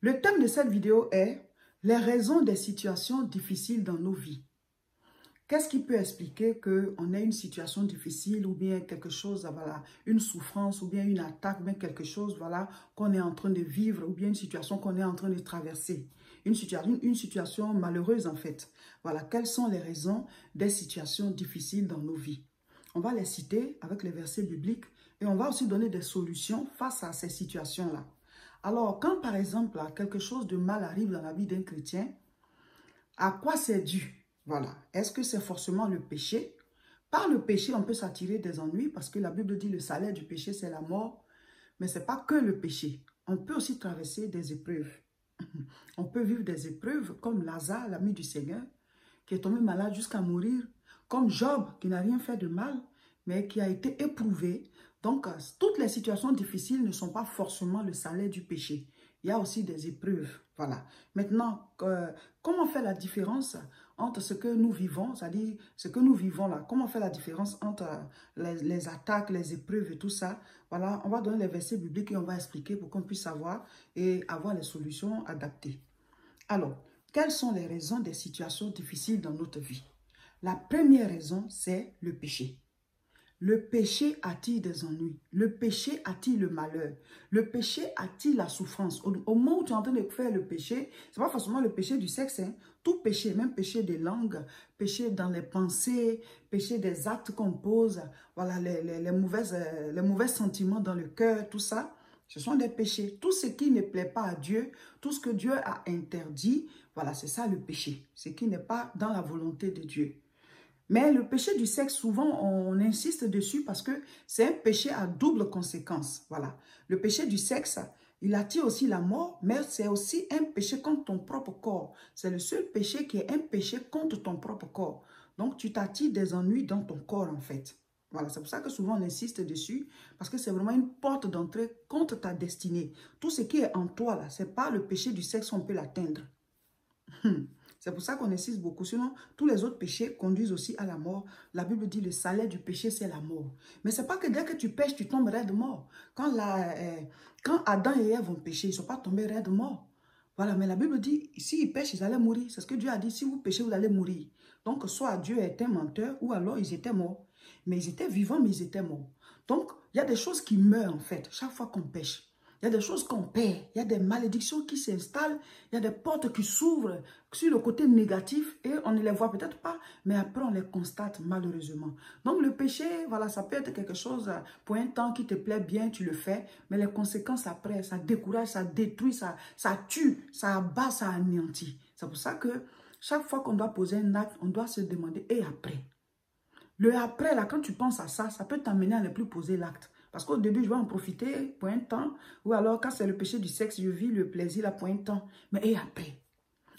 Le thème de cette vidéo est les raisons des situations difficiles dans nos vies. Qu'est-ce qui peut expliquer qu'on ait une situation difficile ou bien quelque chose, voilà, une souffrance ou bien une attaque, ou bien quelque chose, voilà, qu'on est en train de vivre ou bien une situation qu'on est en train de traverser. Une situation malheureuse en fait. Voilà, quelles sont les raisons des situations difficiles dans nos vies? On va les citer avec les versets bibliques et on va aussi donner des solutions face à ces situations-là. Alors, quand par exemple, quelque chose de mal arrive dans la vie d'un chrétien, à quoi c'est dû? Voilà. Est-ce que c'est forcément le péché? Par le péché, on peut s'attirer des ennuis parce que la Bible dit le salaire du péché, c'est la mort. Mais ce n'est pas que le péché. On peut aussi traverser des épreuves. On peut vivre des épreuves comme Lazare, l'ami du Seigneur, qui est tombé malade jusqu'à mourir. Comme Job, qui n'a rien fait de mal, mais qui a été éprouvé. Donc, toutes les situations difficiles ne sont pas forcément le salaire du péché. Il y a aussi des épreuves. Voilà. Maintenant, comment faire la différence entre ce que nous vivons, c'est-à-dire ce que nous vivons là, comment faire la différence entre les attaques, les épreuves et tout ça? Voilà, on va donner les versets bibliques et on va expliquer pour qu'on puisse savoir et avoir les solutions adaptées. Alors, quelles sont les raisons des situations difficiles dans notre vie? La première raison, c'est le péché. Le péché attire des ennuis. Le péché attire le malheur. Le péché attire la souffrance. Au moment où tu es en train de faire le péché, ce n'est pas forcément le péché du sexe. Hein. Tout péché, même péché des langues, péché dans les pensées, péché des actes qu'on pose, voilà, les mauvais sentiments dans le cœur, tout ça, ce sont des péchés. Tout ce qui ne plaît pas à Dieu, tout ce que Dieu a interdit, voilà, c'est ça le péché. Ce qui n'est pas dans la volonté de Dieu. Mais le péché du sexe, souvent, on insiste dessus parce que c'est un péché à double conséquence. Voilà. Le péché du sexe, il attire aussi la mort, mais c'est aussi un péché contre ton propre corps. C'est le seul péché qui est un péché contre ton propre corps. Donc, tu t'attires des ennuis dans ton corps, en fait. Voilà, c'est pour ça que souvent on insiste dessus, parce que c'est vraiment une porte d'entrée contre ta destinée. Tout ce qui est en toi, là, c'est pas le péché du sexe, on peut l'atteindre. C'est pour ça qu'on insiste beaucoup. Sinon, tous les autres péchés conduisent aussi à la mort. La Bible dit le salaire du péché, c'est la mort. Mais ce n'est pas que dès que tu pêches, tu tombes raide mort. Quand Adam et Ève ont péché, ils ne sont pas tombés raide mort. Voilà, mais la Bible dit, s'ils pêchent, ils allaient mourir. C'est ce que Dieu a dit, si vous péchez, vous allez mourir. Donc, soit Dieu est un menteur, ou alors ils étaient morts. Mais ils étaient vivants, mais ils étaient morts. Donc, il y a des choses qui meurent, en fait, chaque fois qu'on pêche. Il y a des choses qu'on perd, il y a des malédictions qui s'installent, il y a des portes qui s'ouvrent sur le côté négatif et on ne les voit peut-être pas, mais après on les constate malheureusement. Donc le péché, voilà, ça peut être quelque chose pour un temps qui te plaît bien, tu le fais, mais les conséquences après, ça décourage, ça détruit, ça tue, ça abat, ça anéantit. C'est pour ça que chaque fois qu'on doit poser un acte, on doit se demander, et après? Le après, là, quand tu penses à ça, ça peut t'amener à ne plus poser l'acte. Parce qu'au début, je vais en profiter pour un temps. Ou alors, quand c'est le péché du sexe, je vis le plaisir là pour un temps. Mais et après?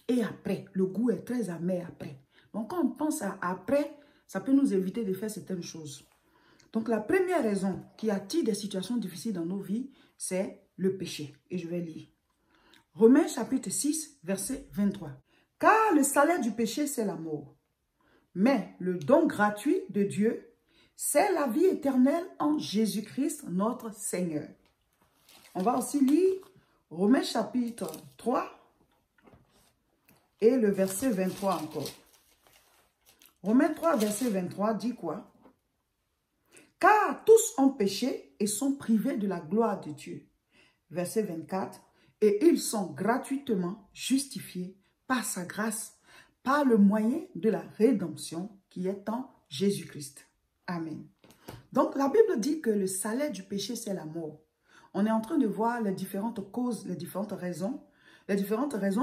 Et après? Le goût est très amer après. Donc, quand on pense à après, ça peut nous éviter de faire certaines choses. Donc, la première raison qui attire des situations difficiles dans nos vies, c'est le péché. Et je vais lire. Romains chapitre 6, verset 23. Car le salaire du péché, c'est la mort. Mais le don gratuit de Dieu, c'est la vie éternelle en Jésus-Christ, notre Seigneur. On va aussi lire Romains chapitre 3 et le verset 23 encore. Romains 3, verset 23 dit quoi? Car tous ont péché et sont privés de la gloire de Dieu. Verset 24. Et ils sont gratuitement justifiés par sa grâce, par le moyen de la rédemption qui est en Jésus-Christ. Amen. Donc, la Bible dit que le salaire du péché, c'est la mort. On est en train de voir les différentes causes, les différentes raisons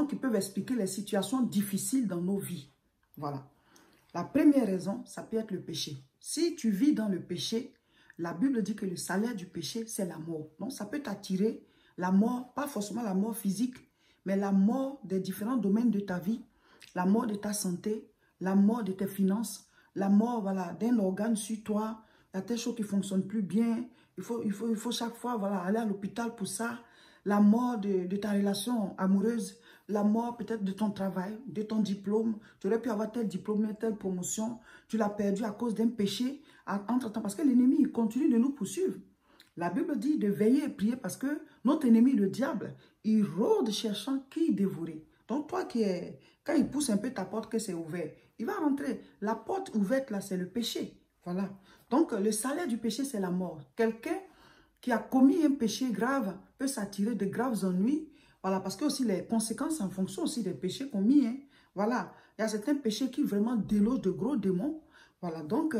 qui peuvent expliquer les situations difficiles dans nos vies. Voilà. La première raison, ça peut être le péché. Si tu vis dans le péché, la Bible dit que le salaire du péché, c'est la mort. Donc, ça peut t'attirer la mort, pas forcément la mort physique, mais la mort des différents domaines de ta vie, la mort de ta santé, la mort de tes finances, la mort voilà, d'un organe sur toi, il y a telle chose qui ne fonctionne plus bien, il faut chaque fois voilà, aller à l'hôpital pour ça, la mort de ta relation amoureuse, la mort peut-être de ton travail, de ton diplôme, tu aurais pu avoir tel diplôme, telle promotion, tu l'as perdu à cause d'un péché entre-temps, parce que l'ennemi il continue de nous poursuivre. La Bible dit de veiller et prier parce que notre ennemi, le diable, il rôde cherchant qui dévorer. Donc toi quand il pousse un peu ta porte que c'est ouvert, il va rentrer. La porte ouverte là, c'est le péché. Voilà. Donc le salaire du péché, c'est la mort. Quelqu'un qui a commis un péché grave peut s'attirer de graves ennuis. Voilà, parce que aussi les conséquences en fonction aussi des péchés commis. Hein. Voilà, il y a certains péchés qui vraiment délogent de gros démons. Voilà, donc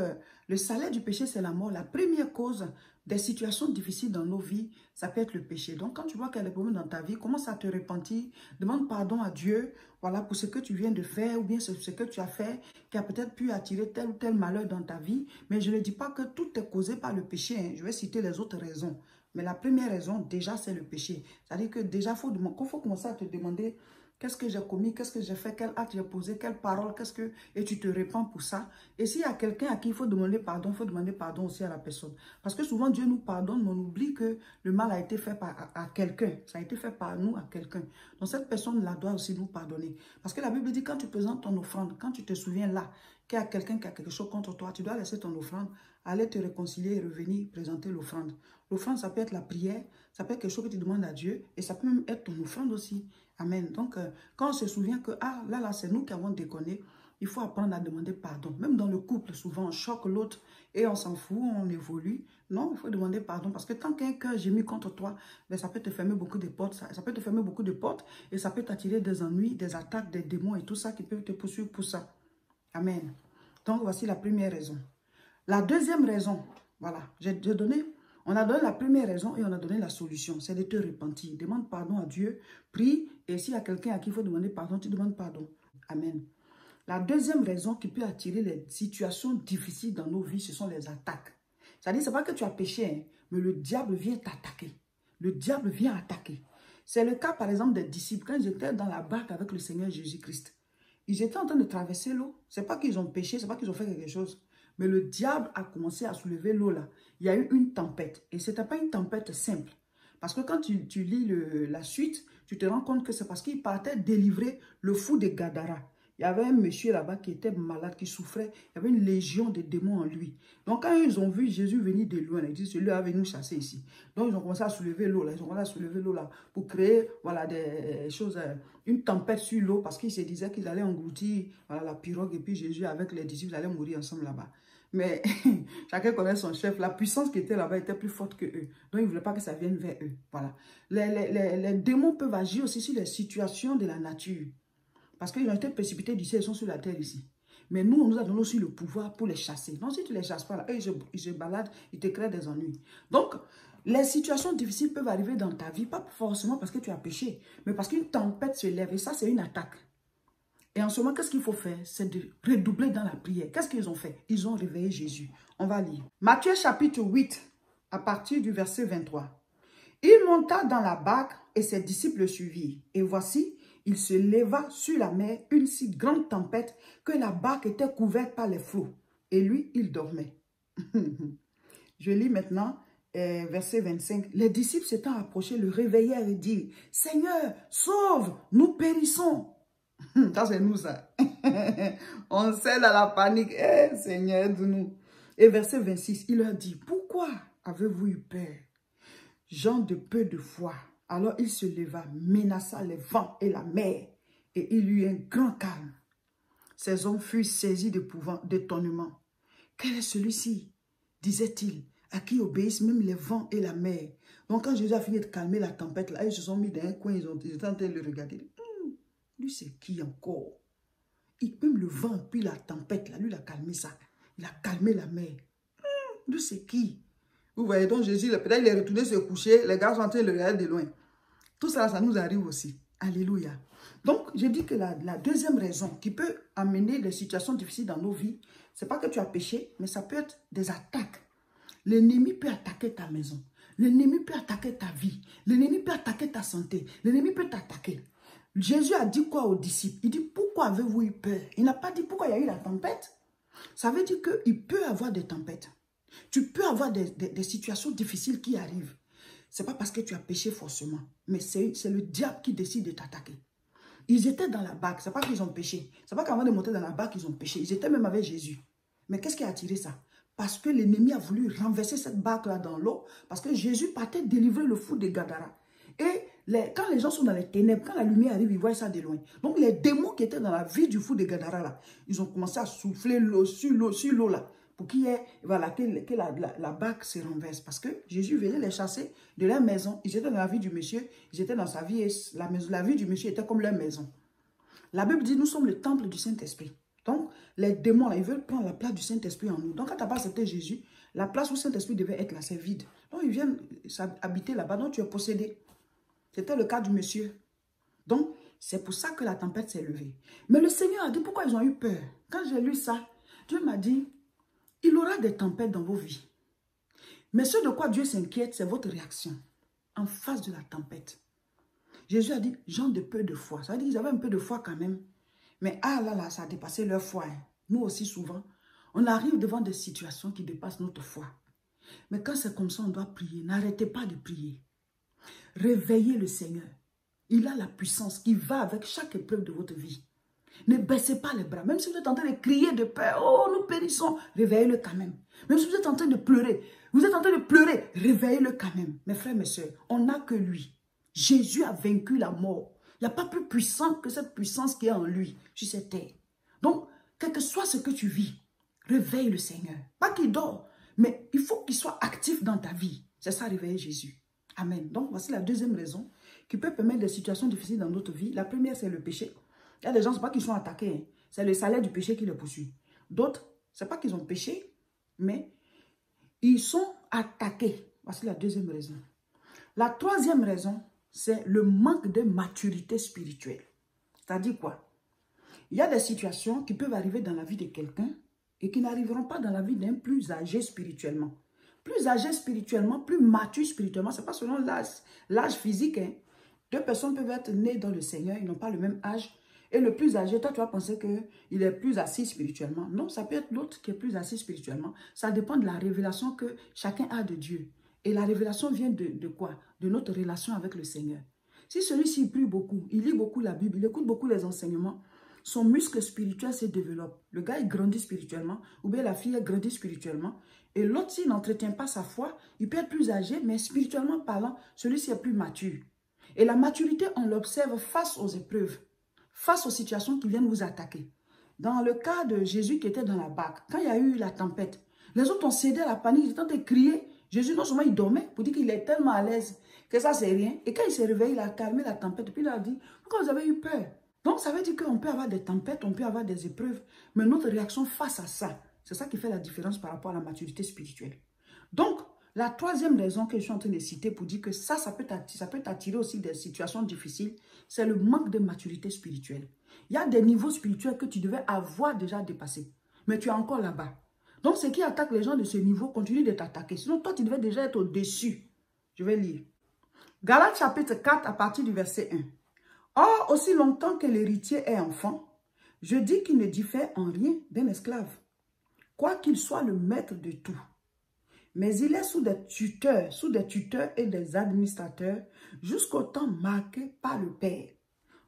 le salaire du péché, c'est la mort. La première cause des situations difficiles dans nos vies, ça peut être le péché. Donc, quand tu vois qu'il y a des problèmes dans ta vie, commence à te repentir, demande pardon à Dieu, voilà, pour ce que tu viens de faire ou bien ce que tu as fait qui a peut-être pu attirer tel ou tel malheur dans ta vie. Mais je ne dis pas que tout est causé par le péché. Hein. Je vais citer les autres raisons. Mais la première raison, déjà, c'est le péché. C'est-à-dire que déjà, il faut commencer à te demander qu'est-ce que j'ai commis, qu'est-ce que j'ai fait, quel acte j'ai posé, quelle parole, et tu te répands pour ça. Et s'il y a quelqu'un à qui il faut demander pardon aussi à la personne. Parce que souvent, Dieu nous pardonne, mais on oublie que le mal a été fait à quelqu'un. Ça a été fait par nous à quelqu'un. Donc, cette personne-là doit aussi nous pardonner. Parce que la Bible dit, quand tu présentes ton offrande, quand tu te souviens là, qu'il y a quelqu'un qui a quelque chose contre toi, tu dois laisser ton offrande, aller te réconcilier et revenir présenter l'offrande. L'offrande, ça peut être la prière, ça peut être quelque chose que tu demandes à Dieu, et ça peut même être ton offrande aussi. Amen. Donc, quand on se souvient que, là, c'est nous qui avons déconné, il faut apprendre à demander pardon. Même dans le couple, souvent, on choque l'autre et on s'en fout, on évolue. Non, il faut demander pardon parce que tant qu'un cœur gémit contre toi, ben, ça peut te fermer beaucoup de portes. Ça peut te fermer beaucoup de portes et ça peut t'attirer des ennuis, des attaques, des démons et tout ça qui peuvent te poursuivre pour ça. Amen. Donc, voici la première raison. La deuxième raison, voilà, on a donné la première raison et on a donné la solution, c'est de te repentir. Demande pardon à Dieu, prie, et s'il y a quelqu'un à qui il faut demander pardon, tu demandes pardon. Amen. La deuxième raison qui peut attirer les situations difficiles dans nos vies, ce sont les attaques. C'est-à-dire, ce n'est pas que tu as péché, hein, mais le diable vient t'attaquer. Le diable vient attaquer. C'est le cas, par exemple, des disciples. Quand ils étaient dans la barque avec le Seigneur Jésus-Christ, ils étaient en train de traverser l'eau. Ce n'est pas qu'ils ont péché, ce n'est pas qu'ils ont fait quelque chose. Mais le diable a commencé à soulever l'eau là. Il y a eu une tempête. Et ce n'était pas une tempête simple. Parce que quand tu lis la suite, tu te rends compte que c'est parce qu'il partait délivrer le fou de Gadara. Il y avait un monsieur là-bas qui était malade, qui souffrait. Il y avait une légion de démons en lui. Donc quand ils ont vu Jésus venir de loin, ils disent, celui-là va nous chasser ici. Donc ils ont commencé à soulever l'eau là. Ils ont commencé à soulever l'eau là pour créer voilà, des choses, une tempête sur l'eau parce qu'ils se disaient qu'ils allaient engloutir voilà, la pirogue et puis Jésus avec les disciples allaient mourir ensemble là-bas. Mais chacun connaît son chef. La puissance qui était là-bas était plus forte que eux. Donc, ils ne voulaient pas que ça vienne vers eux. Voilà. Les démons peuvent agir aussi sur les situations de la nature. Parce qu'ils ont été précipités du ciel, ils sont sur la terre ici. Mais nous, on nous a donné aussi le pouvoir pour les chasser. Donc, si tu ne les chasses pas, là, eux, ils se baladent, ils te créent des ennuis. Donc, les situations difficiles peuvent arriver dans ta vie, pas forcément parce que tu as péché, mais parce qu'une tempête se lève. Et ça, c'est une attaque. Et en ce moment, qu'est-ce qu'il faut faire? C'est de redoubler dans la prière. Qu'est-ce qu'ils ont fait? Ils ont réveillé Jésus. On va lire. Matthieu chapitre 8, à partir du verset 23. Il monta dans la barque et ses disciples le suivirent. Et voici, il se leva sur la mer une si grande tempête que la barque était couverte par les flots. Et lui, il dormait. Je lis maintenant verset 25. Les disciples s'étant approchés le réveillèrent et dirent, « Seigneur, sauve, nous périssons. » Ça, c'est nous, ça. On cède à la panique. Eh, Seigneur, aide-nous. Et verset 26, il leur dit, « Pourquoi avez-vous eu peur, gens de peu de foi? » Alors il se leva, menaça les vents et la mer, et il eut un grand calme. Ces hommes furent saisis d'étonnement. « Quel est celui-ci? » disait-il, « à qui obéissent même les vents et la mer. » Donc quand Jésus a fini de calmer la tempête, là, ils se sont mis dans un coin, ils étaient en train de le regarder. Lui, c'est qui encore? Même le vent, puis la tempête, là, lui, il a calmé ça. Il a calmé la mer. Lui, c'est qui? Vous voyez, donc Jésus, peut-être il est retourné se coucher, les gars sont en train de le regarder de loin. Tout ça, ça nous arrive aussi. Alléluia. Donc, je dis que la deuxième raison qui peut amener des situations difficiles dans nos vies, ce n'est pas que tu as péché, mais ça peut être des attaques. L'ennemi peut attaquer ta maison. L'ennemi peut attaquer ta vie. L'ennemi peut attaquer ta santé. L'ennemi peut t'attaquer. Jésus a dit quoi aux disciples? Il dit, pourquoi avez-vous eu peur? Il n'a pas dit pourquoi il y a eu la tempête. Ça veut dire qu'il peut y avoir des tempêtes. Tu peux avoir des situations difficiles qui arrivent. Ce n'est pas parce que tu as péché forcément, mais c'est le diable qui décide de t'attaquer. Ils étaient dans la barque, ce n'est pas qu'ils ont péché. Ce n'est pas qu'avant de monter dans la barque, ils ont péché. Ils étaient même avec Jésus. Mais qu'est-ce qui a attiré ça? parce que l'ennemi a voulu renverser cette barque-là dans l'eau, parce que Jésus partait délivrer le fou de Gadara. Et quand les gens sont dans les ténèbres, quand la lumière arrive, ils voient ça de loin. Donc les démons qui étaient dans la vie du fou de Gadara, là, ils ont commencé à souffler l'eau sur l'eau là, pour qu'il y ait, voilà, que la barque se renverse. Parce que Jésus venait les chasser de leur maison. Ils étaient dans la vie du monsieur, ils étaient dans sa vie, et la vie du monsieur était comme leur maison. La Bible dit, nous sommes le temple du Saint-Esprit. Donc, les démons, là, ils veulent prendre la place du Saint-Esprit en nous. Donc, quand tu n'as pas accepté Jésus, la place où le Saint-Esprit devait être là, c'est vide. Donc, ils viennent habiter là-bas. Donc, tu es possédé. C'était le cas du monsieur. Donc, c'est pour ça que la tempête s'est levée. Mais le Seigneur a dit, pourquoi ils ont eu peur? Quand j'ai lu ça, Dieu m'a dit, il y aura des tempêtes dans vos vies. Mais ce de quoi Dieu s'inquiète, c'est votre réaction en face de la tempête. Jésus a dit, gens de peu de foi. Ça veut dire qu'ils avaient un peu de foi quand même. Mais ah là là, ça a dépassé leur foi. Hein. Nous aussi souvent, on arrive devant des situations qui dépassent notre foi. Mais quand c'est comme ça, on doit prier. N'arrêtez pas de prier. Réveillez le Seigneur. Il a la puissance qui va avec chaque épreuve de votre vie. Ne baissez pas les bras. Même si vous êtes en train de crier de peur, oh nous périssons, réveillez-le quand même. Même si vous êtes en train de pleurer, réveillez-le quand même. Mes frères, mes soeurs, on n'a que lui. Jésus a vaincu la mort. Il n'y a pas plus puissant que cette puissance qui est en lui, sur cette terre. Donc, quel que soit ce que tu vis, réveille le Seigneur. Pas qu'il dort, mais il faut qu'il soit actif dans ta vie. C'est ça, réveiller Jésus. Amen. Donc, voici la deuxième raison qui peut permettre des situations difficiles dans notre vie. La première, c'est le péché. Il y a des gens, ce n'est pas qu'ils sont attaqués. Hein. C'est le salaire du péché qui les poursuit. D'autres, ce n'est pas qu'ils ont péché, mais ils sont attaqués. Voici la deuxième raison. La troisième raison, c'est le manque de maturité spirituelle. C'est-à-dire quoi? Il y a des situations qui peuvent arriver dans la vie de quelqu'un et qui n'arriveront pas dans la vie d'un plus âgé spirituellement. Plus âgé spirituellement, plus mature spirituellement, ce n'est pas selon l'âge physique. Hein. Deux personnes peuvent être nées dans le Seigneur, ils n'ont pas le même âge. Et le plus âgé, toi, tu vas penser qu'il est plus assis spirituellement. Non, ça peut être l'autre qui est plus assis spirituellement. Ça dépend de la révélation que chacun a de Dieu. Et la révélation vient de quoi? De notre relation avec le Seigneur. Si celui-ci prie beaucoup, il lit beaucoup la Bible, il écoute beaucoup les enseignements, son muscle spirituel se développe. Le gars, il grandit spirituellement, ou bien la fille, elle grandit spirituellement. Et l'autre, s'il n'entretient pas sa foi, il peut être plus âgé, mais spirituellement parlant, celui-ci est plus mature. Et la maturité, on l'observe face aux épreuves, face aux situations qui viennent vous attaquer. Dans le cas de Jésus qui était dans la barque, quand il y a eu la tempête, les autres ont cédé à la panique, ils étaient en train de crier. Jésus, non seulement il dormait, pour dire qu'il est tellement à l'aise que ça, c'est rien. Et quand il s'est réveillé, il a calmé la tempête. Puis il a dit, pourquoi vous avez eu peur? Donc, ça veut dire qu'on peut avoir des tempêtes, on peut avoir des épreuves. Mais notre réaction face à ça, c'est ça qui fait la différence par rapport à la maturité spirituelle. Donc, la troisième raison que je suis en train de citer pour dire que ça peut t'attirer aussi des situations difficiles, c'est le manque de maturité spirituelle. Il y a des niveaux spirituels que tu devais avoir déjà dépassés, mais tu es encore là-bas. Donc, ce qui attaque les gens de ce niveau continue de t'attaquer. Sinon, toi, tu devais déjà être au-dessus. Je vais lire. Galates chapitre 4 à partir du verset 1. Or, aussi longtemps que l'héritier est enfant, je dis qu'il ne diffère en rien d'un esclave, quoiqu'il soit le maître de tout. Mais il est sous des tuteurs et des administrateurs jusqu'au temps marqué par le Père.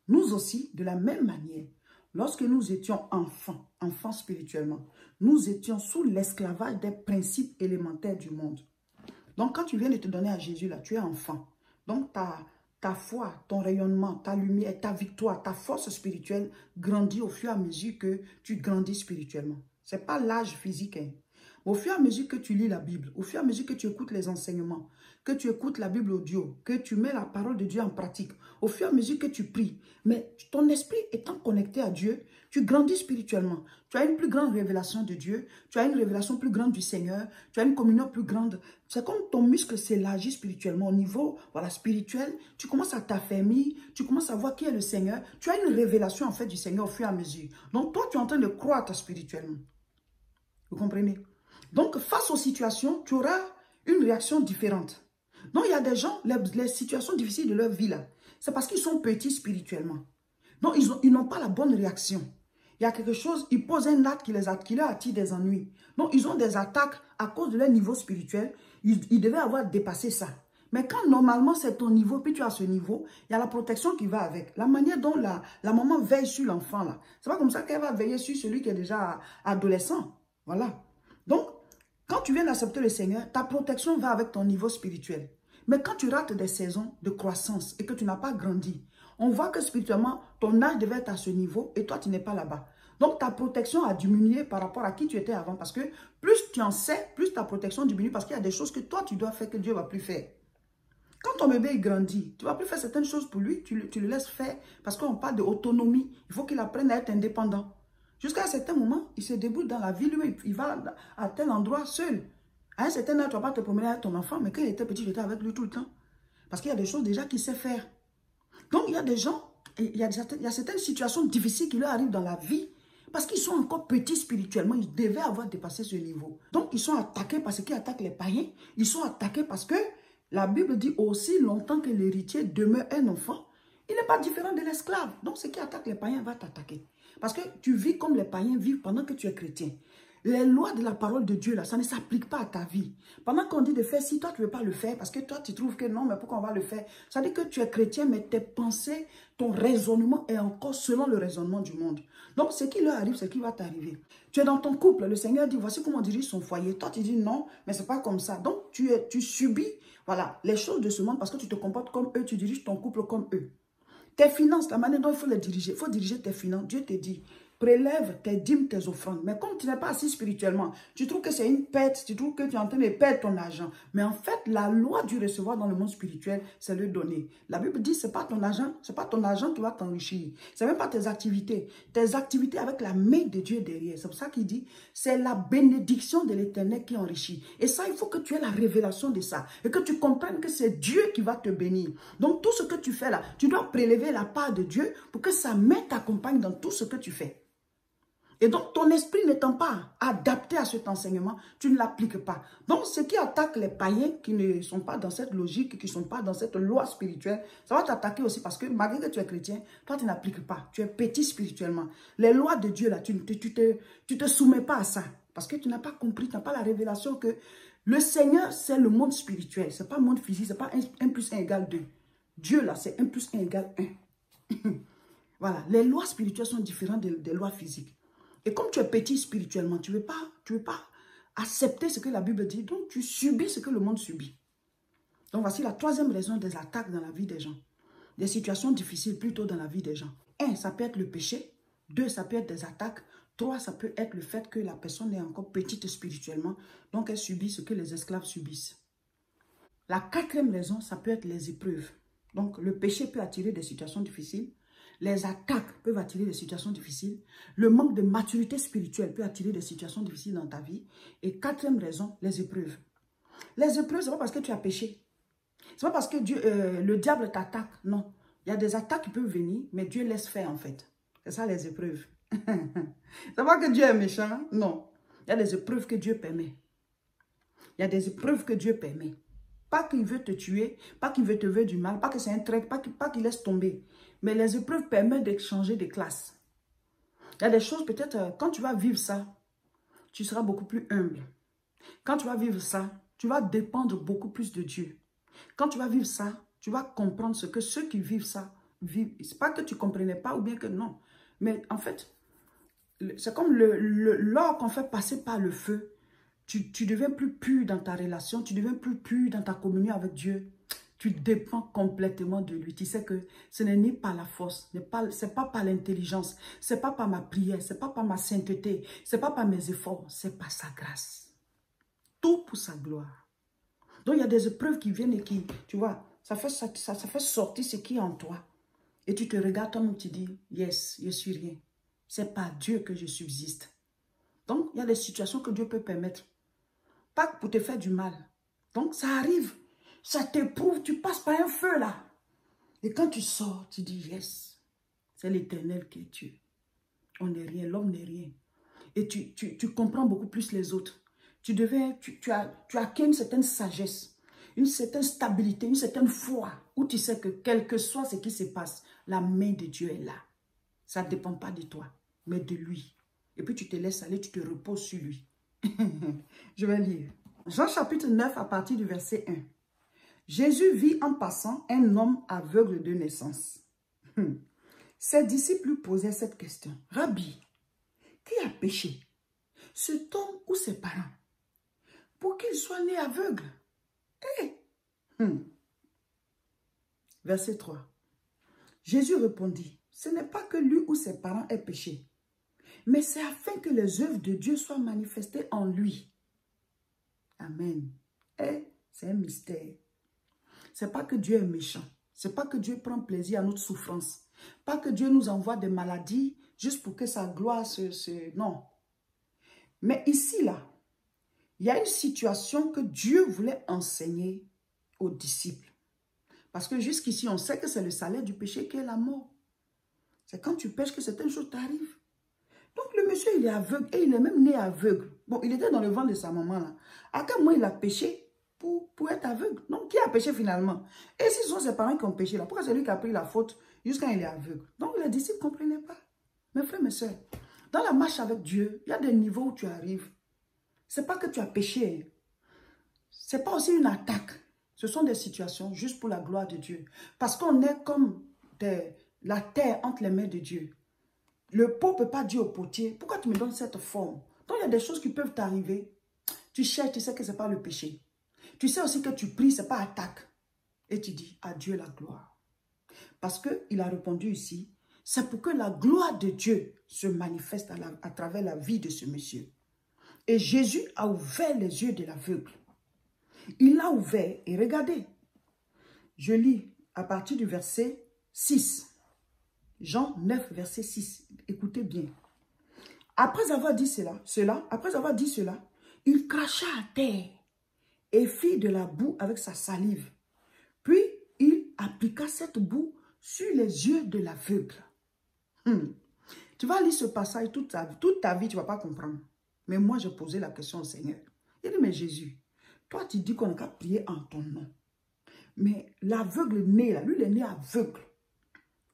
Nous aussi, de la même manière, lorsque nous étions enfants spirituellement, nous étions sous l'esclavage des principes élémentaires du monde. Donc, quand tu viens de te donner à Jésus, là, tu es enfant. Donc, ta foi, ton rayonnement, ta lumière, ta victoire, ta force spirituelle grandit au fur et à mesure que tu grandis spirituellement. Ce n'est pas l'âge physique. Hein. Au fur et à mesure que tu lis la Bible, au fur et à mesure que tu écoutes les enseignements, que tu écoutes la Bible audio, que tu mets la parole de Dieu en pratique, au fur et à mesure que tu pries, mais ton esprit étant connecté à Dieu, tu grandis spirituellement. Tu as une plus grande révélation de Dieu, tu as une révélation plus grande du Seigneur, tu as une communion plus grande. C'est comme ton muscle s'élargit spirituellement au niveau spirituel, tu commences à t'affermir, tu commences à voir qui est le Seigneur, tu as une révélation en fait du Seigneur au fur et à mesure. Donc toi, tu es en train de croître spirituellement. Vous comprenez? Donc, face aux situations, tu auras une réaction différente. Donc, il y a des gens, les situations difficiles de leur vie, là, c'est parce qu'ils sont petits spirituellement. Donc, ils n'ont pas la bonne réaction. Il y a quelque chose, ils posent un acte qui leur attire des ennuis. Donc, ils ont des attaques à cause de leur niveau spirituel. Ils devaient avoir dépassé ça. Mais quand normalement c'est ton niveau, puis tu as ce niveau, il y a la protection qui va avec. La manière dont la maman veille sur l'enfant, là, c'est pas comme ça qu'elle va veiller sur celui qui est déjà adolescent. Voilà. Donc, Quand tu viens d'accepter le Seigneur, ta protection va avec ton niveau spirituel. Mais quand tu rates des saisons de croissance et que tu n'as pas grandi, on voit que spirituellement, ton âge devait être à ce niveau et toi, tu n'es pas là-bas. Donc, ta protection a diminué par rapport à qui tu étais avant. Parce que plus tu en sais, plus ta protection diminue parce qu'il y a des choses que toi, tu dois faire que Dieu ne va plus faire. Quand ton bébé il grandit, tu ne vas plus faire certaines choses pour lui, tu le laisses faire parce qu'on parle d'autonomie. Il faut qu'il apprenne à être indépendant. Jusqu'à un certain moment, il se débrouille dans la vie lui, il va à tel endroit seul. À un certain âge, tu ne vas pas te promener avec ton enfant, mais quand il était petit, tu étais avec lui tout le temps. Parce qu'il y a des choses déjà qu'il sait faire. Donc, il y a des gens, il y a certaines situations difficiles qui leur arrivent dans la vie parce qu'ils sont encore petits spirituellement. Ils devaient avoir dépassé ce niveau. Donc, ils sont attaqués parce qu'ils attaquent les païens. Ils sont attaqués parce que la Bible dit aussi longtemps que l'héritier demeure un enfant, il n'est pas différent de l'esclave. Donc, ce qui attaque les païens va t'attaquer. Parce que tu vis comme les païens vivent pendant que tu es chrétien. Les lois de la parole de Dieu, là, ça ne s'applique pas à ta vie. Pendant qu'on dit de faire, si toi, tu ne veux pas le faire, parce que toi, tu trouves que non, mais pourquoi on va le faire? Ça veut dire que tu es chrétien, mais tes pensées, ton raisonnement est encore selon le raisonnement du monde. Donc, ce qui leur arrive, c'est ce qui va t'arriver. Tu es dans ton couple, le Seigneur dit, voici comment on dirige son foyer. Toi, tu dis non, mais ce n'est pas comme ça. Donc, tu subis, voilà, les choses de ce monde parce que tu te comportes comme eux, tu diriges ton couple comme eux. Tes finances, la manière dont il faut les diriger, il faut diriger tes finances. Dieu te dit, prélève tes dîmes, tes offrandes. Mais comme tu n'es pas assis spirituellement, tu trouves que c'est une perte, tu trouves que tu es en train de perdre ton argent. Mais en fait, la loi du recevoir dans le monde spirituel, c'est le donner. La Bible dit, ce n'est pas ton argent qui va t'enrichir. Ce n'est même pas tes activités. Tes activités avec la main de Dieu derrière. C'est pour ça qu'il dit, c'est la bénédiction de l'Éternel qui enrichit. Et ça, il faut que tu aies la révélation de ça. Et que tu comprennes que c'est Dieu qui va te bénir. Donc, tout ce que tu fais là, tu dois prélever la part de Dieu pour que sa main t'accompagne dans tout ce que tu fais. Et donc, ton esprit n'étant pas adapté à cet enseignement, tu ne l'appliques pas. Donc, ce qui attaque les païens qui ne sont pas dans cette logique, qui ne sont pas dans cette loi spirituelle, ça va t'attaquer aussi parce que malgré que tu es chrétien, toi, tu n'appliques pas. Tu es petit spirituellement. Les lois de Dieu, là, tu te soumets pas à ça. Parce que tu n'as pas compris, tu n'as pas la révélation que le Seigneur, c'est le monde spirituel. Ce n'est pas le monde physique, ce n'est pas 1 plus 1 égale 2. Dieu, là, c'est 1 plus 1 égale 1. Voilà, les lois spirituelles sont différentes des lois physiques. Et comme tu es petit spirituellement, tu ne veux pas accepter ce que la Bible dit. Donc, tu subis ce que le monde subit. Donc, voici la troisième raison des attaques dans la vie des gens. Des situations difficiles plutôt dans la vie des gens. 1, ça peut être le péché. 2, ça peut être des attaques. 3, ça peut être le fait que la personne est encore petite spirituellement. Donc, elle subit ce que les esclaves subissent. La 4e raison, ça peut être les épreuves. Donc, le péché peut attirer des situations difficiles. Les attaques peuvent attirer des situations difficiles. Le manque de maturité spirituelle peut attirer des situations difficiles dans ta vie. Et 4e raison, les épreuves. Les épreuves, ce n'est pas parce que tu as péché. Ce n'est pas parce que le diable t'attaque. Non. Il y a des attaques qui peuvent venir, mais Dieu laisse faire en fait. C'est ça les épreuves. C'est pas que Dieu est méchant. Non. Il y a des épreuves que Dieu permet. Il y a des épreuves que Dieu permet. Pas qu'il veut te tuer, pas qu'il veut te faire du mal, pas que c'est un trait, pas qu'il laisse tomber. Mais les épreuves permettent de changer de classe. Il y a des choses, peut-être, quand tu vas vivre ça, tu seras beaucoup plus humble. Quand tu vas vivre ça, tu vas dépendre beaucoup plus de Dieu. Quand tu vas vivre ça, tu vas comprendre ce que ceux qui vivent ça vivent. Ce n'est pas que tu ne comprenais pas ou bien que non. Mais en fait, c'est comme l'or qu'on fait passer par le feu. Tu deviens plus pur dans ta relation, tu deviens plus pur dans ta communion avec Dieu. Tu dépends complètement de lui. Tu sais que ce n'est ni par la force, ce n'est pas par l'intelligence, ce n'est pas par ma prière, ce n'est pas par ma sainteté, ce n'est pas par mes efforts, c'est par sa grâce. Tout pour sa gloire. Donc il y a des épreuves qui viennent et qui, tu vois, ça fait sortir ce qui est en toi. Et tu te regardes toi-même, tu dis, yes, je suis rien. C'est par Dieu que je subsiste. Donc il y a des situations que Dieu peut permettre. Pas pour te faire du mal. Donc ça arrive. Ça t'éprouve, tu passes par un feu là. Et quand tu sors, tu dis yes. C'est l'Éternel qui est Dieu. On n'est rien, l'homme n'est rien. Et tu comprends beaucoup plus les autres. Tu acquiers une certaine sagesse, une certaine stabilité, une certaine foi. Où tu sais que quel que soit ce qui se passe, la main de Dieu est là. Ça ne dépend pas de toi, mais de lui. Et puis tu te laisses aller, tu te reposes sur lui. Je vais lire. Jean chapitre 9 à partir du verset 1. Jésus vit en passant un homme aveugle de naissance. Ses disciples lui posaient cette question. Rabbi, qui a péché? Cet homme ou ses parents? pour qu'il soit né aveugle. Verset 3. Jésus répondit, ce n'est pas que lui ou ses parents aient péché, mais c'est afin que les œuvres de Dieu soient manifestées en lui. Amen. C'est un mystère. C'est pas que Dieu est méchant. C'est pas que Dieu prend plaisir à notre souffrance. Pas que Dieu nous envoie des maladies juste pour que sa gloire se... Non. Mais ici, là, il y a une situation que Dieu voulait enseigner aux disciples. Parce que jusqu'ici, on sait que c'est le salaire du péché qui est la mort. C'est quand tu pêches que certaines choses t'arrivent. Donc le monsieur, il est aveugle et il est même né aveugle. Bon, il était dans le ventre de sa maman là. À quel moment il a péché pour être aveugle? Donc qui a péché finalement? Et si ce sont ses parents qui ont péché là, pourquoi c'est lui qui a pris la faute jusqu'à il est aveugle? Donc les disciples ne comprenaient pas. Mes frères, mes soeurs, dans la marche avec Dieu, il y a des niveaux où tu arrives. Ce n'est pas que tu as péché. Ce n'est pas aussi une attaque. Ce sont des situations juste pour la gloire de Dieu. Parce qu'on est comme la terre entre les mains de Dieu. Le pot ne peut pas dire au potier, pourquoi tu me donnes cette forme? Donc il y a des choses qui peuvent t'arriver. Tu cherches, tu sais que ce n'est pas le péché. Tu sais aussi que tu pries, ce n'est pas attaque. Et tu dis, à Dieu la gloire. Parce qu'il a répondu ici, c'est pour que la gloire de Dieu se manifeste à travers la vie de ce monsieur. Et Jésus a ouvert les yeux de l'aveugle. Il l'a ouvert et regardez. Je lis à partir du verset 6. Jean 9, verset 6. Écoutez bien. Après avoir dit cela, il cracha à terre et fit de la boue avec sa salive. Puis, il appliqua cette boue sur les yeux de l'aveugle. Tu vas lire ce passage toute ta vie, tu ne vas pas comprendre. Mais moi, j'ai posé la question au Seigneur. Il dit, mais Jésus, toi, tu dis qu'on n'a qu'à prier en ton nom. Mais l'aveugle né, là, lui, il est né aveugle.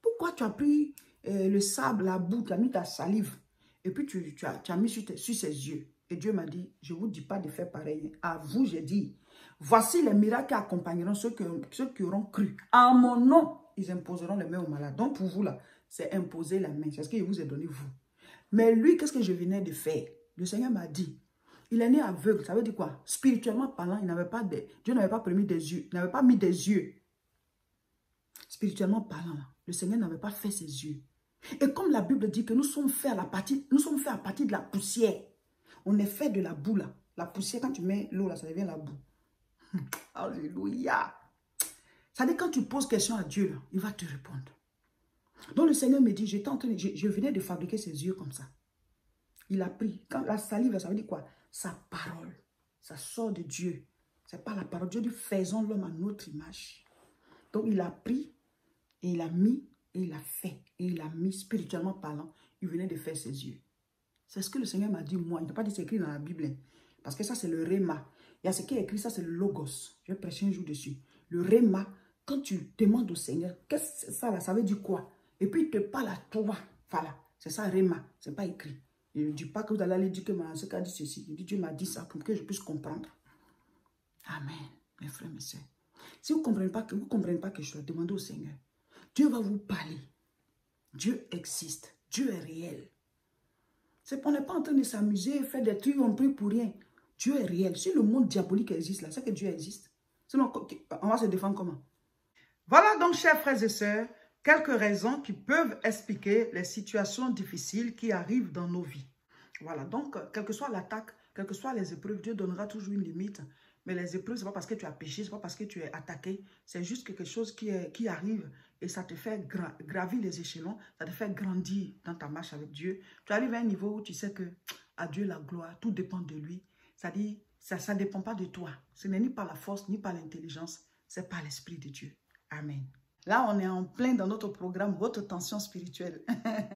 Pourquoi tu as pris le sable, la boue, tu as mis ta salive et puis tu as mis sur ses yeux? Et Dieu m'a dit, je ne vous dis pas de faire pareil. À vous, j'ai dit, voici les miracles qui accompagneront ceux qui auront cru. En mon nom, ils imposeront les mains aux malades. Donc pour vous, là, c'est imposer la main. C'est ce que je vous ai donné, vous. Mais lui, qu'est-ce que je venais de faire? Le Seigneur m'a dit, il est né aveugle. Ça veut dire quoi? Spirituellement parlant, Dieu n'avait pas permis des yeux. Il n'avait pas mis des yeux. Spirituellement parlant, le Seigneur n'avait pas fait ses yeux. Et comme la Bible dit que nous sommes faits à partir de la poussière. On est fait de la boue là. La poussière, quand tu mets l'eau là, ça devient la boue. Alléluia. Ça veut dire quand tu poses question à Dieu là, il va te répondre. Donc le Seigneur me dit, je venais de fabriquer ses yeux comme ça. Il a pris. Quand la salive, ça veut dire quoi? Sa parole. Ça sort de Dieu. Ce n'est pas la parole. Dieu dit, faisons l'homme à notre image. Donc il a pris et il a mis et il a fait. Et il a mis spirituellement parlant. Il venait de faire ses yeux. C'est ce que le Seigneur m'a dit moi. Il n'a pas dit c'est écrit dans la Bible. Hein. Parce que ça c'est le Réma. Il y a ce qui est écrit, ça c'est le Logos. Je vais prêcher un jour dessus. Le Réma, quand tu demandes au Seigneur, qu'est-ce que c'est ça là? Ça veut dire quoi? Et puis il te parle à toi. Voilà. C'est ça Réma. Ce n'est pas écrit. Je ne dis pas que vous allez aller dire que mon ancien a dit ceci. Il dit Dieu m'a dit ça pour que je puisse comprendre. Amen. Mes frères, mes soeurs. Si vous ne comprenez pas quelque chose, demandez au Seigneur. Dieu va vous parler. Dieu existe. Dieu est réel. On n'est pas en train de s'amuser, faire des trucs, on prie pour rien. Dieu est réel. Si le monde diabolique existe là, c'est que Dieu existe. Sinon, on va se défendre comment? Voilà donc, chers frères et sœurs, quelques raisons qui peuvent expliquer les situations difficiles qui arrivent dans nos vies. Voilà, donc, quelle que soit l'attaque, quelles que soient les épreuves, Dieu donnera toujours une limite. Mais les épreuves, ce n'est pas parce que tu as péché, ce n'est pas parce que tu es attaqué. C'est juste quelque chose qui arrive et ça te fait gravir les échelons, ça te fait grandir dans ta marche avec Dieu. Tu arrives à un niveau où tu sais que à Dieu la gloire, tout dépend de lui. C'est-à-dire, ça ne dépend pas de toi. Ce n'est ni par la force, ni par l'intelligence, c'est par l'Esprit de Dieu. Amen. Là, on est en plein dans notre programme, votre tension spirituelle.